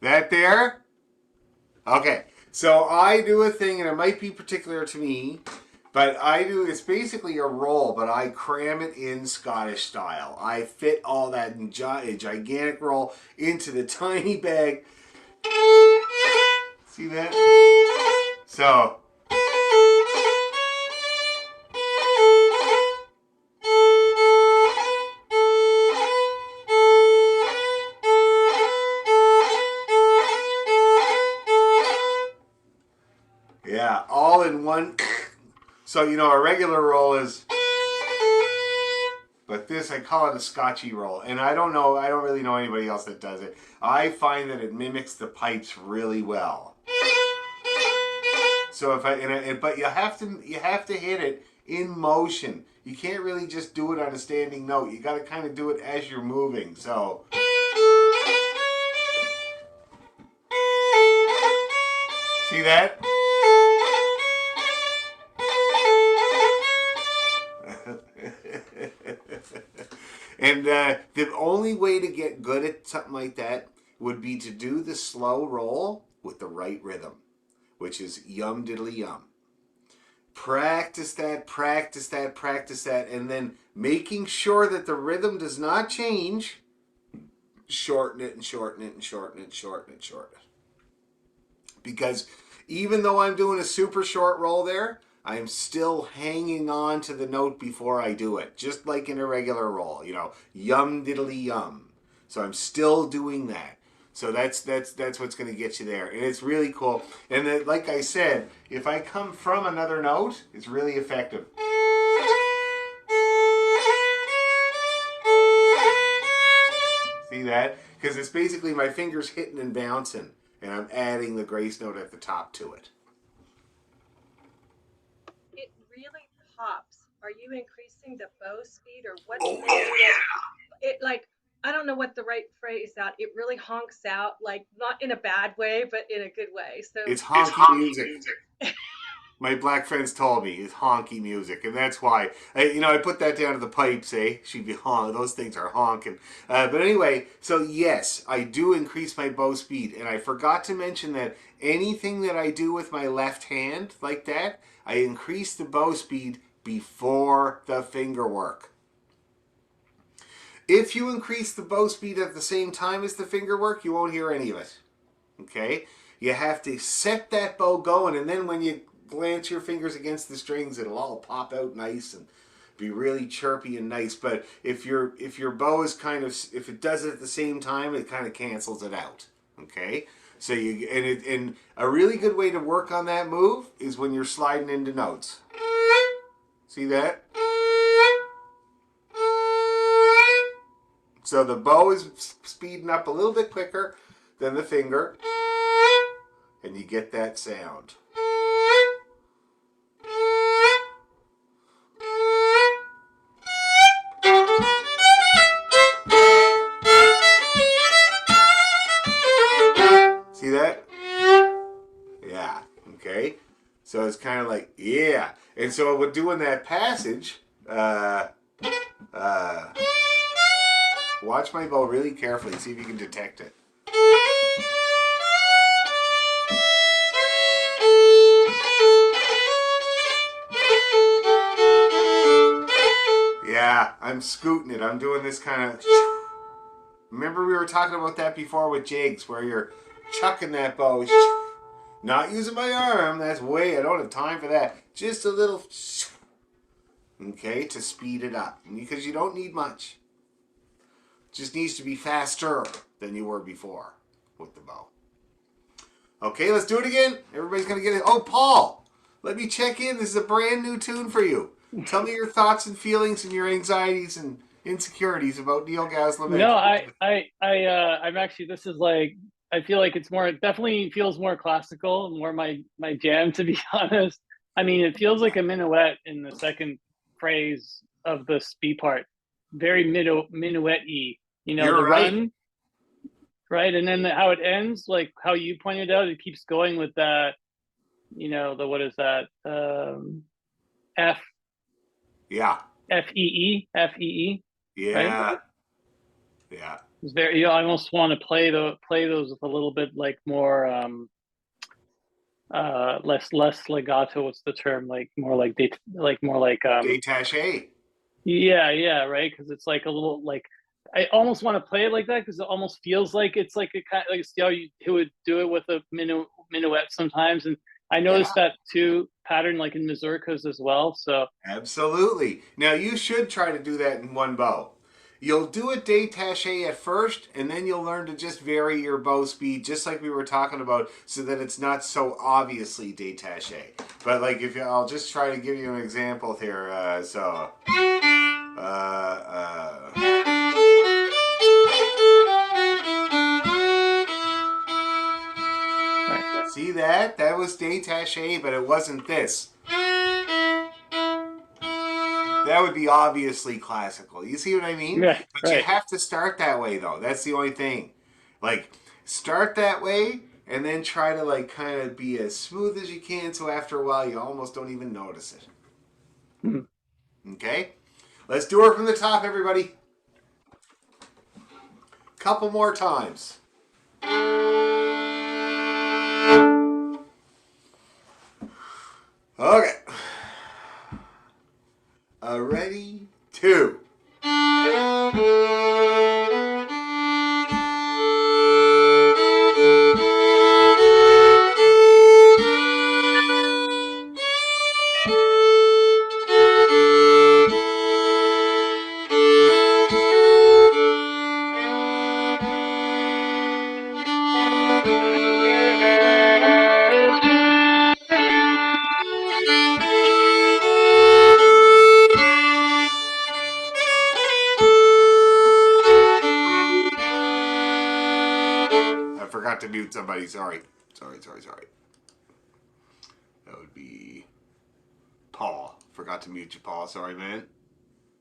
[SPEAKER 2] That there? Okay. So I do a thing, and it might be particular to me, but it's basically a roll, but I cram it in Scottish style. I fit all that gigantic roll into the tiny bag. See that? So. Yeah, all in one. So, a regular roll is. But this, I call it a Scotchy roll. And I don't really know anybody else that does it. I find that it mimics the pipes really well. So but you have to hit it in motion. You can't really just do it on a standing note. You got to kind of do it as you're moving. So. See that? And the only way to get good at something like that would be to do the slow roll with the right rhythm, which is yum diddly yum. Practice that, practice that, practice that, and then making sure that the rhythm does not change. Shorten it and shorten it and shorten it and shorten it and shorten it. Because even though I'm doing a super short roll there, I'm still hanging on to the note before I do it, just like in a regular roll, yum diddly yum. So I'm still doing that. So that's what's going to get you there, and it's really cool. And then, like I said, if I come from another note, it's really effective. See that? Because it's basically my fingers hitting and bouncing, and I'm adding the grace note at the top to it.
[SPEAKER 4] It really pops. Are you increasing the bow speed or what's
[SPEAKER 3] Oh,
[SPEAKER 4] making
[SPEAKER 3] yeah.
[SPEAKER 4] it like I don't know what the right phrase out. It really honks out, like not in a bad way, but in a good way. So
[SPEAKER 2] It's
[SPEAKER 3] It's
[SPEAKER 2] honky
[SPEAKER 3] honky
[SPEAKER 2] music.
[SPEAKER 3] music.
[SPEAKER 2] My black friends told me it's honky music, and that's why I put that down to the pipes. She'd be honk. Those things are honking. But anyway, so yes, I do increase my bow speed, and I forgot to mention that anything that I do with my left hand like that, I increase the bow speed before the finger work. If you increase the bow speed at the same time as the finger work, you won't hear any of it. Okay? You have to set that bow going, and then when you glance your fingers against the strings, it'll all pop out nice and be really chirpy and nice. But if your bow is if it does it at the same time, it kind of cancels it out. Okay? So and a really good way to work on that move is when you're sliding into notes. See that? So the bow is speeding up a little bit quicker than the finger, and you get that sound. See that? Yeah, okay. So it's kind of like, yeah. And so we're doing that passage, watch my bow really carefully, see if you can detect it. I'm scooting it. I'm doing this kind of. Remember we were talking about that before with jigs, where you're chucking that bow. Not using my arm. That's way. I don't have time for that. Just a little. Okay, to speed it up, because you don't need much. Just needs to be faster than you were before with the bow. Okay, let's do it again. Everybody's gonna get it. Oh, Paul, let me check in. This is a brand new tune for you. Tell me your thoughts and feelings and your anxieties and insecurities about Neil Gaslamich.
[SPEAKER 3] No, I'm actually. This is like. I feel like it's more. It definitely feels more classical, more my jam. To be honest, I mean, it feels like a minuet in the second phrase of the speed part. Very minuet-y. You know,
[SPEAKER 2] You're
[SPEAKER 3] the
[SPEAKER 2] right.
[SPEAKER 3] run, right, and then how it ends, like how you pointed out, it keeps going with that. You know, the what is that? F
[SPEAKER 2] Yeah.
[SPEAKER 3] F-E-E.
[SPEAKER 2] Yeah.
[SPEAKER 3] Right?
[SPEAKER 2] Yeah.
[SPEAKER 3] It's very. You know, I almost want to play those with a little bit like more less legato. What's the term? Like more like
[SPEAKER 2] Détaché.
[SPEAKER 3] yeah, right, because it's like a little like I almost want to play it like that because it almost feels like it's like a kind like see how you who would do it with a minuet sometimes, and I noticed that too pattern like in mazurkas as well. So
[SPEAKER 2] Absolutely. Now you should try to do that in one bow. You'll do it détaché at first, and then you'll learn to just vary your bow speed, just like we were talking about, so that it's not so obviously détaché. But like, if I'll just try to give you an example here. See that? That was détaché, but it wasn't this. That would be obviously classical. You see what I mean?
[SPEAKER 3] yeah,
[SPEAKER 2] But you have to start that way, though. That's the only thing. Like, start that way, and then try to, like, kind of be as smooth as you can, so after a while you almost don't even notice it. Okay? Let's do it from the top, everybody. Couple more times. Okay. Ready? 2. I forgot to mute somebody. Sorry. Sorry. That would be Paul. Forgot to mute you, Paul. Sorry, man.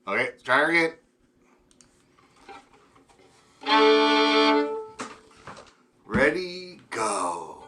[SPEAKER 2] Okay, try her again. Ready, go.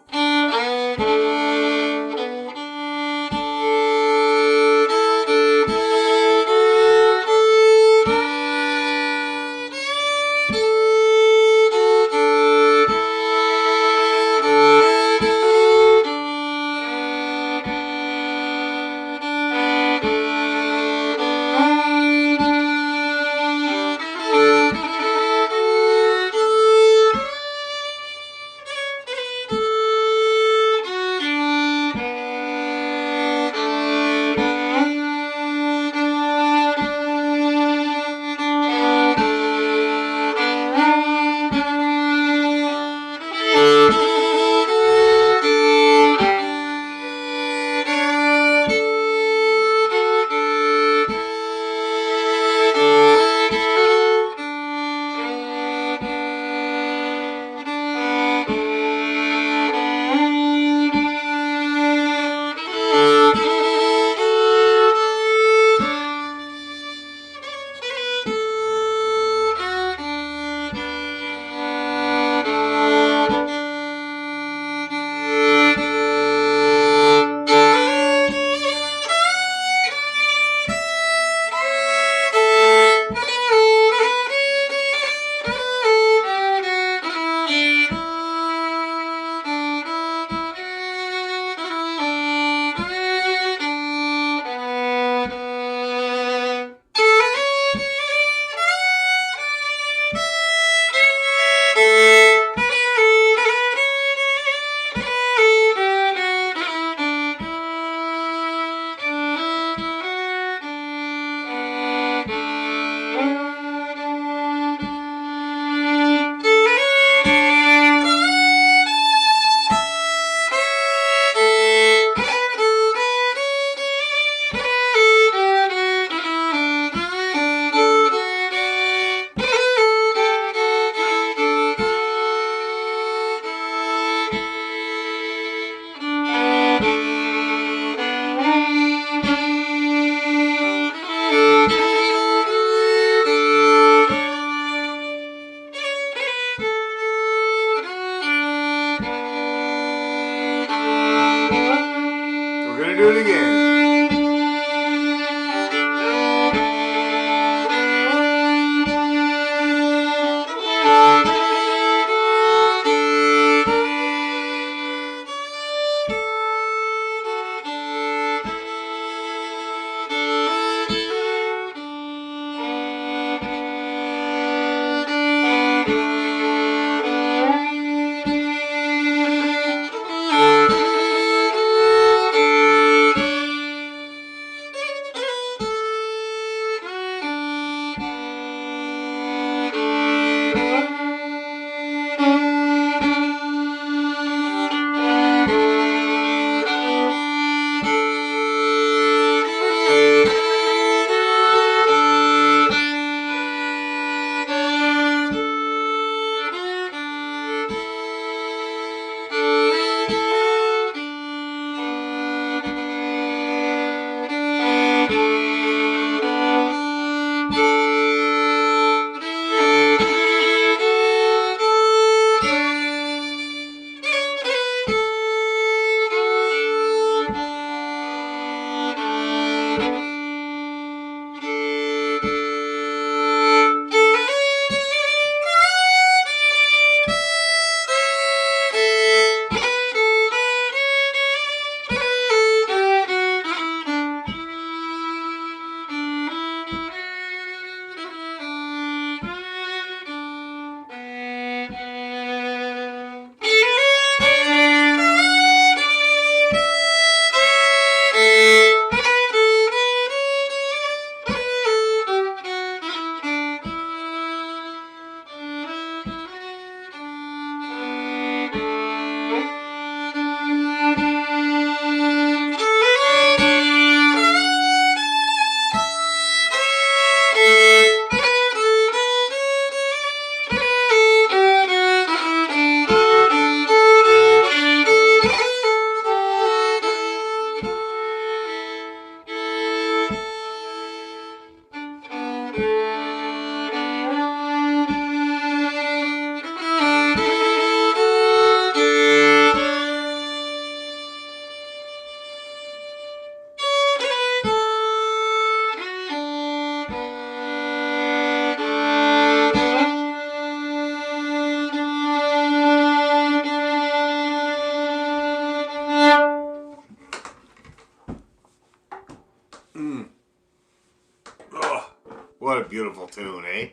[SPEAKER 2] beautiful tune, eh?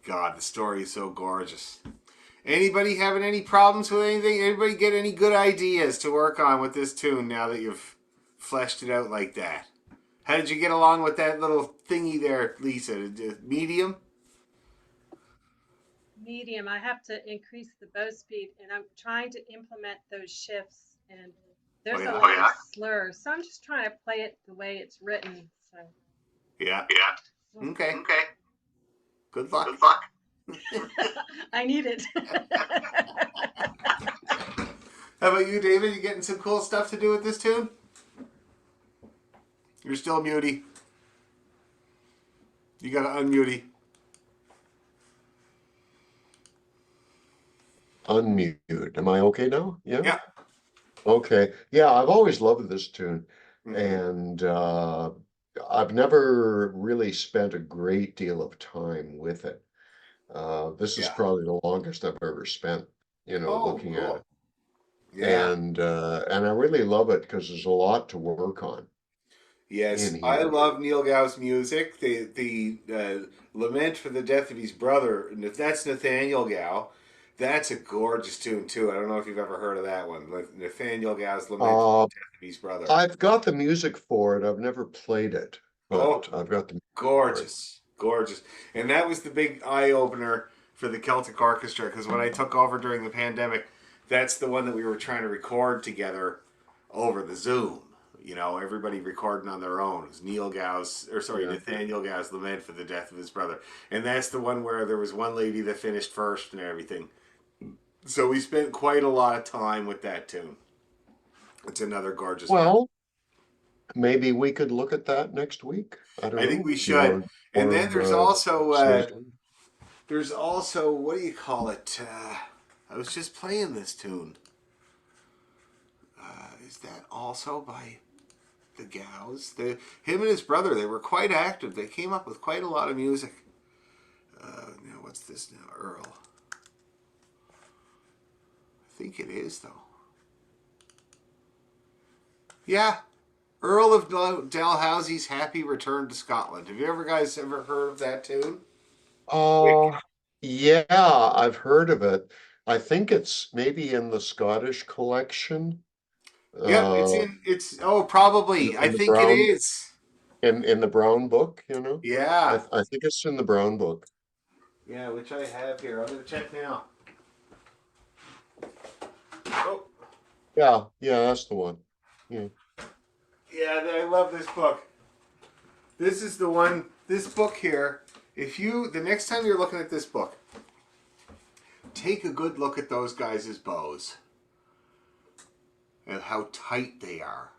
[SPEAKER 2] God, the story is so gorgeous. Anybody having any problems with anything? Anybody get any good ideas to work on with this tune now that you've fleshed it out like that? How did you get along with that little thingy there, Lisa? Medium?
[SPEAKER 4] Medium. I have to increase the bow speed, and I'm trying to implement those shifts, and there's a lot of slurs. So I'm just trying to play it the way it's written. So
[SPEAKER 2] Yeah.
[SPEAKER 4] we'll
[SPEAKER 2] Okay.
[SPEAKER 4] see.
[SPEAKER 2] Good luck.
[SPEAKER 4] I need it.
[SPEAKER 2] How about you, David? You getting some cool stuff to do with this tune? You're still muty. You gotta unmuty.
[SPEAKER 1] Unmute. Am I okay now? Yeah?
[SPEAKER 2] Yeah.
[SPEAKER 1] Okay. Yeah, I've always loved this tune.
[SPEAKER 2] Mhm.
[SPEAKER 1] And I've never really spent a great deal of time with it. This is
[SPEAKER 2] Yeah.
[SPEAKER 1] probably the longest I've ever spent, looking at it.
[SPEAKER 2] Yeah.
[SPEAKER 1] And I really love it because there's a lot to work on
[SPEAKER 2] Yes,
[SPEAKER 1] in
[SPEAKER 2] I
[SPEAKER 1] here.
[SPEAKER 2] love Neil Gau's music. The lament for the death of his brother. That's Nathaniel Gow. That's a gorgeous tune too. I don't know if you've ever heard of that one. Like Nathaniel Gow's lament for
[SPEAKER 1] Uh,
[SPEAKER 2] the death of his brother.
[SPEAKER 1] I've got the music for it. I've never played it,
[SPEAKER 2] Oh,
[SPEAKER 1] but I've got the music for it.
[SPEAKER 2] gorgeous. And that was the big eye opener for the Celtic Orchestra because when I took over during the pandemic, that's the one that we were trying to record together over the Zoom. You know, everybody recording on their own. It was
[SPEAKER 1] Yeah.
[SPEAKER 2] Nathaniel Gow's lament for the death of his brother. And that's the one where there was one lady that finished first and everything. So we spent quite a lot of time with that tune. It's another gorgeous one.
[SPEAKER 1] Well, maybe we could look at that next week. I don't
[SPEAKER 2] I think
[SPEAKER 1] know.
[SPEAKER 2] we
[SPEAKER 1] Do you
[SPEAKER 2] should.
[SPEAKER 1] want to
[SPEAKER 2] And then there's also what do you call it? I was just playing this tune. Is that also by the Gows? Him and his brother, they were quite active. They came up with quite a lot of music. Now what's this now? Earl. I think it is though. Yeah, Earl of Dalhousie's Happy Return to Scotland. Have you guys ever heard of that tune?
[SPEAKER 1] Oh, yeah, I've heard of it. I think it's maybe in the Scottish collection.
[SPEAKER 2] Yep,
[SPEAKER 1] Uh,
[SPEAKER 2] probably. I
[SPEAKER 1] in the
[SPEAKER 2] think it
[SPEAKER 1] Brown
[SPEAKER 2] is.
[SPEAKER 1] in the Brown book,
[SPEAKER 2] Yeah.
[SPEAKER 1] I think it's in the Brown book.
[SPEAKER 2] Yeah, which I have here. I'm going to check now. Oh,
[SPEAKER 1] Yeah, yeah, that's the one. Yeah.
[SPEAKER 2] yeah, I love this book. This is the one, this book here. The next time you're looking at this book, take a good look at those guys' bows and how tight they are.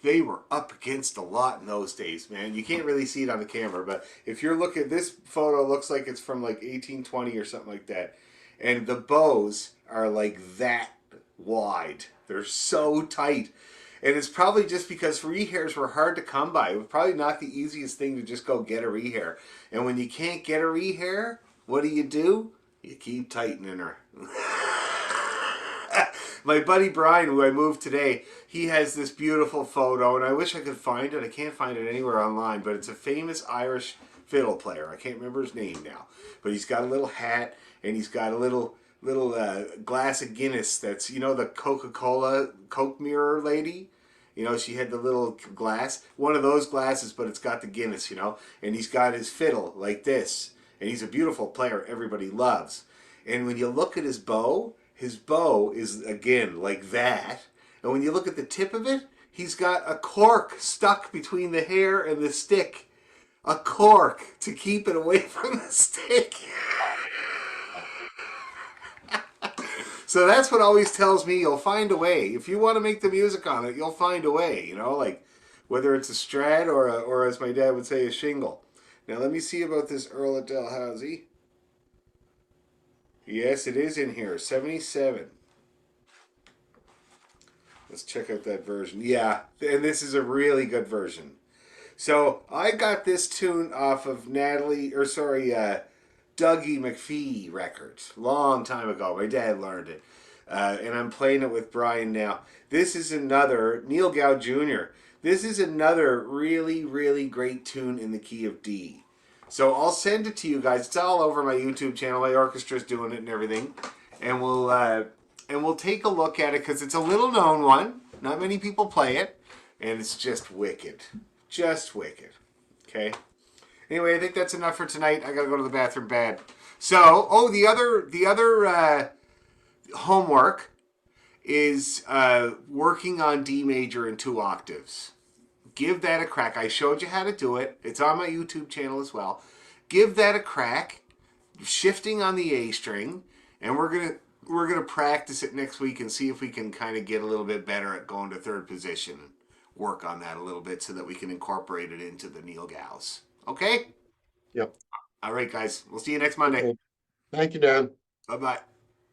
[SPEAKER 2] They were up against a lot in those days, man. You can't really see it on the camera, but if you're looking, this photo looks like it's from like 1820 or something like that. And the bows are like that wide. They're so tight. And it's probably just because rehairs were hard to come by. It was probably not the easiest thing to just go get a rehair. And when you can't get a rehair, what do? You keep tightening her. My buddy Brian, who I moved today, he has this beautiful photo, and I wish I could find it. I can't find it anywhere online, but it's a famous Irish fiddle player. I can't remember his name now, but he's got a little hat, and he's got a little glass of Guinness. That's the Coca-Cola Coke mirror lady. She had the little glass, one of those glasses, but it's got the Guinness. And he's got his fiddle like this, and he's a beautiful player. Everybody loves. And when you look at his bow is, again, like that. And when you look at the tip of it, he's got a cork stuck between the hair and the stick. A cork to keep it away from the stick. So that's what always tells me you'll find a way. If you want to make the music on it, you'll find a way. Like whether it's a Strat or as my dad would say, a shingle. Now let me see about this Earl of Dalhousie. Yes, it is in here. 77. Let's check out that version. Yeah, and this is a really good version. So I got this tune off of Dougie McPhee records. Long time ago. My dad learned it. And I'm playing it with Brian now. This is another, Neil Gow Jr. This is another really, really great tune in the key of D. So I'll send it to you guys. It's all over my YouTube channel. My orchestra's doing it and everything, and we'll take a look at it because it's a little known one. Not many people play it, and it's just wicked, just wicked. Okay. Anyway, I think that's enough for tonight. I gotta go to the bathroom bad. So, oh, the other homework is working on D major in 2 octaves. Give that a crack. I showed you how to do it. It's on my YouTube channel as well. Give that a crack. Shifting on the A string, and we're gonna practice it next week and see if we can kind of get a little bit better at going to 3rd position and work on that a little bit so that we can incorporate it into the Neil Gals. Okay?
[SPEAKER 1] Yep.
[SPEAKER 2] All right, guys. We'll see you next Monday.
[SPEAKER 1] Okay. Thank you, Dan.
[SPEAKER 2] Bye-bye.